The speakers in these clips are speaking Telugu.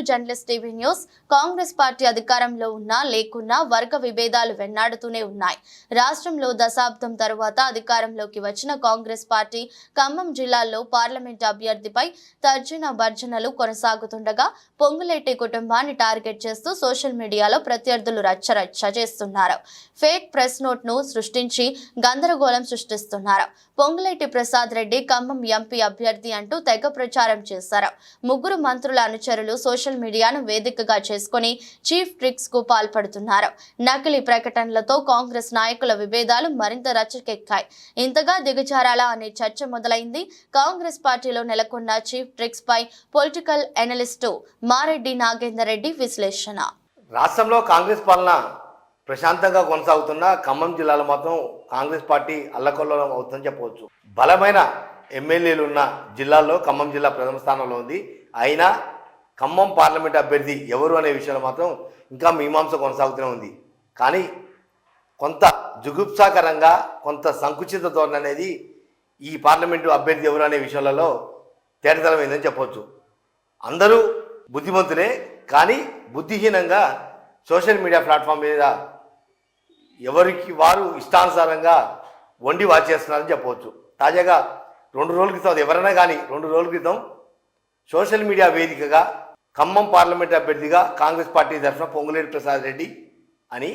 Journalist TV news. Congress party అధికారంలో ఉన్నా లేకున్నా వర్గ విభేదాలు వెన్నాడుతూనే ఉన్నాయి. రాష్ట్రంలో దశాబ్దం తరువాత అధికారంలోకి వచ్చిన కాంగ్రెస్ పార్టీ ఖమ్మం జిల్లాలో పార్లమెంట్ అభ్యర్థిపై తర్జన భర్జనలు కొనసాగుతుండగా పొంగులేటి కుటుంబాన్ని టార్గెట్ చేస్తూ సోషల్ మీడియాలో ప్రత్యర్థులు రచ్చరచ్చ చేస్తున్నారు. ఫేక్ ప్రెస్ నోట్ ను సృష్టించి గందరగోళం సృష్టిస్తున్నారు. పొంగులేటి ప్రసాద్ రెడ్డి ఖమ్మం ఎంపీ అభ్యర్థి అంటూ తెగ ప్రచారం చేశారు. ముగ్గురు మంత్రుల అనుచరులు సోషల్ మీడియాను వేదికగా చేసుకుని చీఫ్ ట్రిక్స్ కు పాల్పడుతున్నారు. నకిలీ ప్రకటనలతో కాంగ్రెస్ నాయకుల విభేదాలు మరింత రచ్చకెక్కాయి. ఇంతగా దిగజారాలా అనే చర్చ మొదలైంది. కాంగ్రెస్ పార్టీలో నెలకొన్న చీఫ్ ట్రిక్స్ పై పొలిటికల్ ఎనలిస్టు మారెడ్డి నాగేందర్ రెడ్డి విశ్లేషణ. రాష్ట్రంలో కాంగ్రెస్ పాలన ప్రశాంతంగా కొనసాగుతున్న ఖమ్మం జిల్లాలో మాత్రం కాంగ్రెస్ పార్టీ అల్లకల్లోలం అవుతుందని చెప్పవచ్చు. బలమైన ఎమ్మెల్యేలు ఉన్న జిల్లాల్లో ఖమ్మం జిల్లా ప్రథమ స్థానంలో ఉంది. అయినా ఖమ్మం పార్లమెంట్ అభ్యర్థి ఎవరు అనే విషయంలో మాత్రం ఇంకా మీమాంస కొనసాగుతూనే ఉంది. కానీ కొంత జుగుప్సాకరంగా కొంత సంకుచిత ధోరణి అనేది ఈ పార్లమెంటు అభ్యర్థి ఎవరు అనే విషయాలలో తేటతలమైందని చెప్పవచ్చు. అందరూ బుద్ధిమంతులే, కానీ బుద్ధిహీనంగా సోషల్ మీడియా ప్లాట్ఫామ్ మీద ఎవరికి వారు ఇష్టానుసారంగా వండి వాచేస్తున్నారని చెప్పవచ్చు. తాజాగా 2 రోజుల క్రితం, అది ఎవరైనా కానీ 2 రోజుల క్రితం సోషల్ మీడియా వేదికగా ఖమ్మం పార్లమెంట్ అభ్యర్థిగా కాంగ్రెస్ పార్టీ తరఫున పొంగులేటి ప్రసాద్ రెడ్డి అని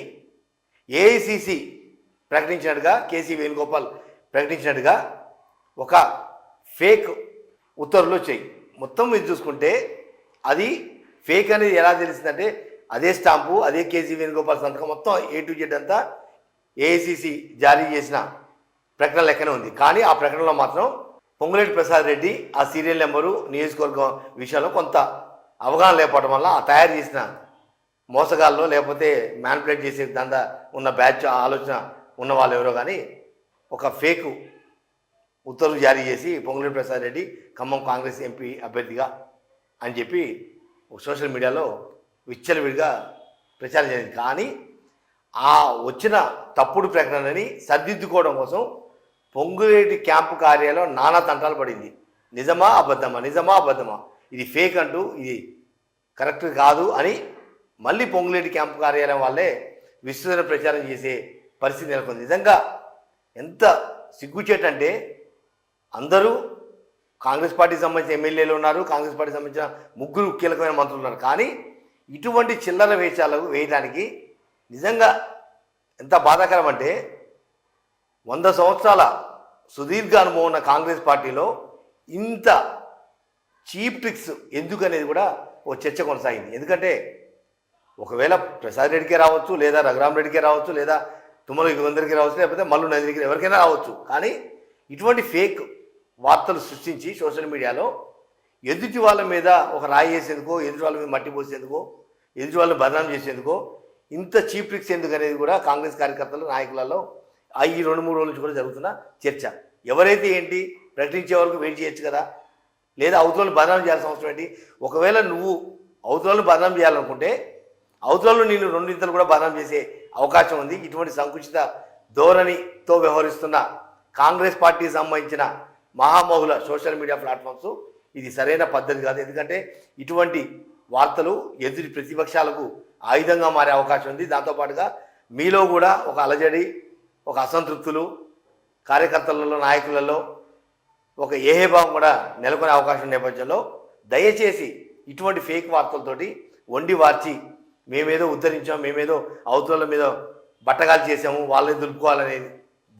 ఏఐసిసి ప్రకటించినట్టుగా, కేసీ వేణుగోపాల్ ప్రకటించినట్టుగా ఒక ఫేక్ ఉత్తర్వులు వచ్చాయి. మొత్తం మీరు చూసుకుంటే అది ఫేక్ అనేది ఎలా తెలిసిందంటే అదే స్టాంపు, అదే కేసీ వేణుగోపాల్ సంతకం, మొత్తం A to Z అంతా ఏఐసిసి జారీ చేసిన ప్రకటన లెక్కనే ఉంది. కానీ ఆ ప్రకటనలో మాత్రం పొంగులేటి ప్రసాద్ రెడ్డి ఆ సీరియల్ నెంబరు, నియోజకవర్గం విషయంలో కొంత అవగాహన లేకపోవడం వల్ల ఆ తయారు చేసిన మోసగాల్లో లేకపోతే మ్యానిపులేట్ చేసే దందా ఉన్న బ్యాచ్ ఆలోచన ఉన్న వాళ్ళు ఎవరో కానీ ఒక ఫేక్ ఉత్తర్వులు జారీ చేసి పొంగులేటి ప్రసాద్ రెడ్డి ఖమ్మం కాంగ్రెస్ ఎంపీ అభ్యర్థిగా అని చెప్పి సోషల్ మీడియాలో విచ్చలవిడిగా ప్రచారం జరిగింది. కానీ ఆ వచ్చిన తప్పుడు ప్రకటనని సరిదిద్దుకోవడం కోసం పొంగులేటి క్యాంపు కార్యాలయం నానా తంటాలు పడింది. నిజమా అబద్ధమా, నిజమా అబద్ధమా, ఇది ఫేక్ అంటూ ఇది కరెక్ట్ కాదు అని మళ్ళీ పొంగులేటి క్యాంపు కార్యాలయం వాళ్ళే విస్తృత ప్రచారం చేసే పరిస్థితి నెలకొంది. నిజంగా ఎంత సిగ్గుచేటంటే అందరూ కాంగ్రెస్ పార్టీకి సంబంధించిన ఎమ్మెల్యేలు ఉన్నారు, కాంగ్రెస్ పార్టీకి సంబంధించిన 3 కీలకమైన మంత్రులు ఉన్నారు. కానీ ఇటువంటి చిల్లర వేషాలు వేయడానికి నిజంగా ఎంత బాధాకరం అంటే 100 సంవత్సరాల సుదీర్ఘ అనుభవం ఉన్న కాంగ్రెస్ పార్టీలో ఇంత చీప్ ట్రిక్స్ ఎందుకు అనేది కూడా ఓ చర్చ కొనసాగింది. ఎందుకంటే ఒకవేళ ప్రసాద్ రెడ్డికే రావచ్చు, లేదా రఘురామ్ రెడ్డికే రావచ్చు, లేదా తుమ్మల యుగంధర్కి రావచ్చు, లేకపోతే మల్లు నదికి ఎవరికైనా రావచ్చు. కానీ ఇటువంటి ఫేక్ వార్తలు సృష్టించి సోషల్ మీడియాలో ఎదుటి వాళ్ళ మీద ఒక రాయి వేసేందుకో, ఎదుటి వాళ్ళ మీద మట్టి పోసేందుకో, ఎదుటి వాళ్ళని బదనాం చేసేందుకో ఇంత చీప్ ట్రిక్స్ ఎందుకు అనేది కూడా కాంగ్రెస్ కార్యకర్తలు, నాయకులలో ఈ 2-3 రోజుల నుంచి కూడా జరుగుతున్న చర్చ. ఎవరైతే ఏంటి ప్రకటించే వరకు వెయిట్ చేయొచ్చు కదా, లేదా అవతలను బదనాం చేయాల్సిన అవసరం ఏంటి? ఒకవేళ నువ్వు అవతలను బదనాం చేయాలనుకుంటే అవతలను నేను 2 ఇంతలు కూడా బదనాం చేసే అవకాశం ఉంది. ఇటువంటి సంకుచిత ధోరణితో వ్యవహరిస్తున్న కాంగ్రెస్ పార్టీకి సంబంధించిన మహామహుల సోషల్ మీడియా ప్లాట్ఫామ్స్ ఇది సరైన పద్ధతి కాదు. ఎందుకంటే ఇటువంటి వార్తలు ఎదుటి ప్రతిపక్షాలకు ఆయుధంగా మారే అవకాశం ఉంది. దాంతోపాటుగా మీలో కూడా ఒక అలజడి, ఒక అసంతృప్తులు, కార్యకర్తలలో, నాయకులలో ఒక ఏహేభావం కూడా నెలకొనే అవకాశం నేపథ్యంలో దయచేసి ఇటువంటి ఫేక్ వార్తలతోటి వండి వార్చి మేమేదో ఉద్ధరించాం, మేమేదో అవతల మీద బట్టగాలు చేసాము, వాళ్ళని దులుపుకోవాలనే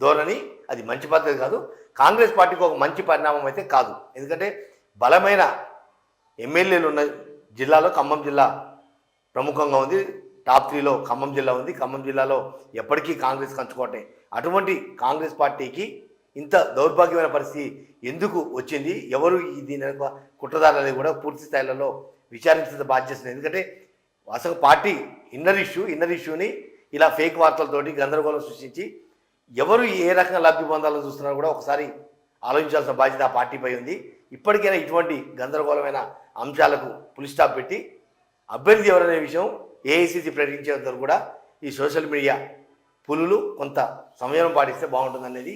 ధోరణి అది మంచి పద్ధతి కాదు. కాంగ్రెస్ పార్టీకి ఒక మంచి పరిణామం అయితే కాదు. ఎందుకంటే బలమైన ఎమ్మెల్యేలు ఉన్న జిల్లాలో ఖమ్మం జిల్లా ప్రముఖంగా ఉంది. టాప్ 3లో ఖమ్మం జిల్లా ఉంది. ఖమ్మం జిల్లాలో ఎప్పటికీ కాంగ్రెస్ కంచుకోటే. అటువంటి కాంగ్రెస్ పార్టీకి ఇంత దౌర్భాగ్యమైన పరిస్థితి ఎందుకు వచ్చింది, ఎవరు దీని కుట్రదారులు అనేది కూడా పూర్తి స్థాయిలో విచారించిన బాధ్యత. ఎందుకంటే అసలు పార్టీ ఇన్నర్ ఇష్యూని ఇలా ఫేక్ వార్తలతోటి గందరగోళం సృష్టించి ఎవరు ఏ రకంగా లబ్ధి పొందాలని చూస్తున్నారో కూడా ఒకసారి ఆలోచించాల్సిన బాధ్యత ఆ పార్టీపై ఉంది. ఇప్పటికైనా ఇటువంటి గందరగోళమైన అంశాలకు పులి స్టాప్ పెట్టి అభ్యర్థి ఎవరనే విషయం ఏఐసిసి ప్రకటించేందుకు కూడా ఈ సోషల్ మీడియా పులులు కొంత సమయం పాటిస్తే బాగుంటుందనేది